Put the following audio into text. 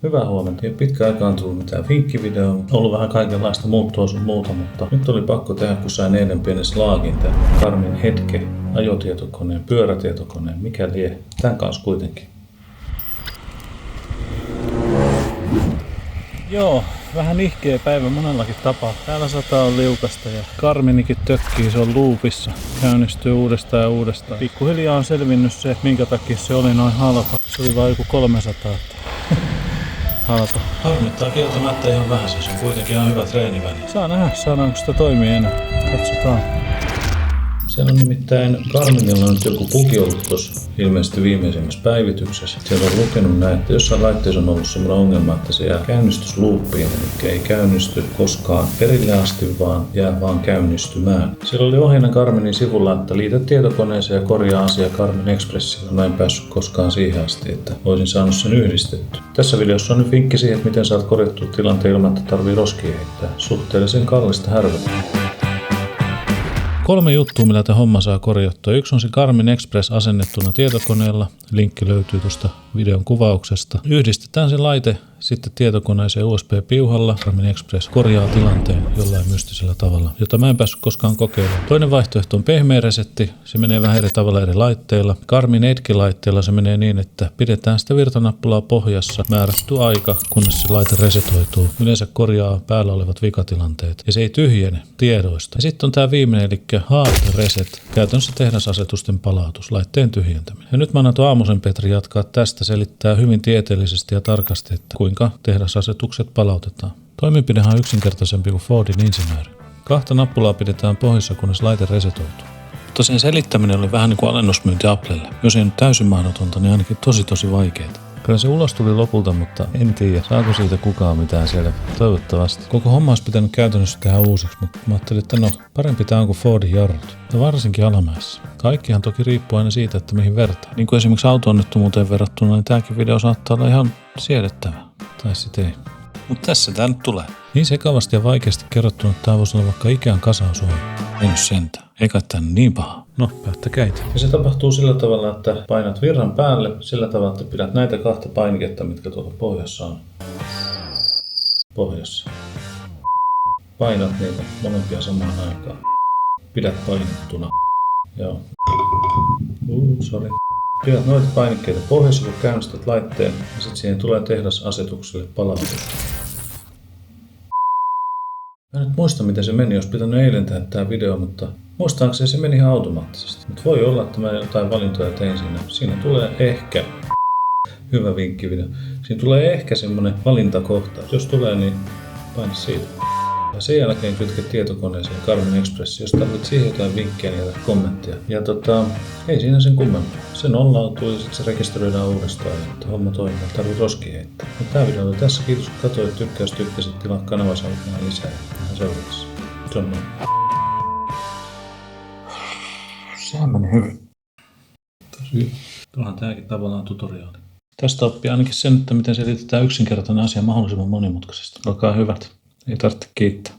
Hyvää huomenta. Ei pitkä aikaan tullut mitään vinkkivideoa. On ollut vähän kaikenlaista muuttua sun muuta, mutta nyt oli pakko tehdä, kun sain eilen pienen slaagin tämän Garmin Hetke ajotietokoneen, pyörätietokoneen, mikä lie. Tän kanssa kuitenkin. Joo, vähän ihkeä päivä monellakin tapaa. Täällä sataa liukasta ja Garminikin tökkii, se on loopissa. Käynnistyy uudestaan ja uudestaan. Pikkuhiljaa on selvinnyt se, minkä takia se oli noin halpa. Se oli vain joku 300. Halpa. Harmittaa kieltämättä ihan vähän, se on kuitenkin ihan hyvä treeniväline. Saa nähdä, saadaanko sitä toimii enää. Katsotaan. Siellä on nimittäin Garminilla nyt joku bugi ollut tuossa ilmeisesti viimeisimmässä päivityksessä. Siellä on lukenut näin, että jossain laitteessa on ollut sellainen ongelma, että se jää käynnistysluuppiin, eli ei käynnisty koskaan perille asti, vaan jää vaan käynnistymään. Siellä oli ohjeena Garminin sivulla, että liitä tietokoneeseen ja korjaa asia Garmin Expressillä. Mä en päässyt koskaan siihen asti, että olisin saanut sen yhdistetty. Tässä videossa on nyt vinkki siihen, että miten saat korjattua tilanteen ilman, että tarvii roskia heittää. Suhteellisen kallista härvetä. 3 juttua, millä tämä homma saa korjattua. Yksi on se Garmin Express asennettuna tietokoneella. Linkki löytyy tuosta videon kuvauksesta. Yhdistetään se laite sitten tietokoneeseen USB-piuhalla. Garmin Express korjaa tilanteen jollain mystisellä tavalla, jota mä en päässyt koskaan kokeilemaan. Toinen vaihtoehto on pehmeä resetti. Se menee vähän eri tavalla eri laitteilla. Garmin Edge-laitteella se menee niin, että pidetään sitä virtanappulaa pohjassa määrätty aika, kunnes se laite resetoituu. Yleensä korjaa päällä olevat vikatilanteet ja se ei tyhjene tiedoista. Ja sitten on tämä viimeinen, eli hard reset, käytännössä tehdasasetusten palautus, laitteen tyhjentäminen. Ja nyt mä annan tuon Aamosen Petri jatkaa tästä, selittää hyvin tieteellisesti ja tarkasti, että kuinka tehdasasetukset palautetaan. Toimenpidehan on yksinkertaisempi kuin Fordin insinööri. 2 nappulaa pidetään pohjassa, kunnes laite resetoituu. Mutta sen selittäminen oli vähän niin kuin alennusmyynti Applelle. Jos ei nyt täysin mahdotonta, niin ainakin tosi vaikeaa. Kyllä se ulos tuli lopulta, mutta en tiedä, saako siitä kukaan mitään selvää. Toivottavasti. Koko homma olisi pitänyt käytännössä tehdä uusiksi, mutta mä ajattelin, että no, parempi tää on kuin Fordin jarrut. Ja varsinkin alamäessä. Kaikkihan toki riippuu aina siitä, että mihin vertaa. Niin kuin esimerkiksi auto-onnettomuuteen verrattuna, niin tääkin video saattaa olla ihan siedettävä. Tai sit ei. Mutta tässä tää nyt tulee. Niin sekavasti ja vaikeasti kerrottuna, että tää voisi olla vaikka Ikean kasausohje. Ei nyt sentään. Eikä tän niin paha. No, päättäkäitä. Ja se tapahtuu sillä tavalla, että painat virran päälle sillä tavalla, että pidät näitä 2 painiketta, mitkä tuolla pohjassa on. Pohjassa. Painat niitä molempia samaan aikaan. Pidät painettuna. Joo. Sorry. Pidät noita painikkeita pohjassa, kun käynnistät laitteen ja sitten siihen tulee tehdasasetukselle palautus. Mä en nyt muista, miten se meni, jos pitänyt eilen tehdä tää video, mutta muistaakseni se meni ihan automaattisesti. Mutta voi olla, että mä jotain valintoja tein siinä. Siinä tulee ehkä, hyvä vinkkivideo, siinä tulee ehkä semmonen valintakohta. Jos tulee, niin paina siitä. Ja sen jälkeen kytke tietokoneeseen Garmin Express. Jos tarvitset siihen jotain vinkkejä, niin jätä kommenttia. Ja ei siinä sen kummempaa. Se nollautuu ja sitten se rekisteröidään uudestaan ja että homma toimii. Tarvii roskia heittää. Ja tää video oli tässä. Kiitos kun katsoit. Jos tykkäsit, tilaa kanavaa saavuttaa lisää. Ihan seuraavassa. Se on noin. Sehän meni hyvin. Tosi hyvin. Tuohan tääkin tavallaan tutoriaali. Tästä oppii ainakin sen, että miten selitetään yksinkertainen asia mahdollisimman monimutkaisesti. Olkaa hyvät. Ei tarvitse kiittää.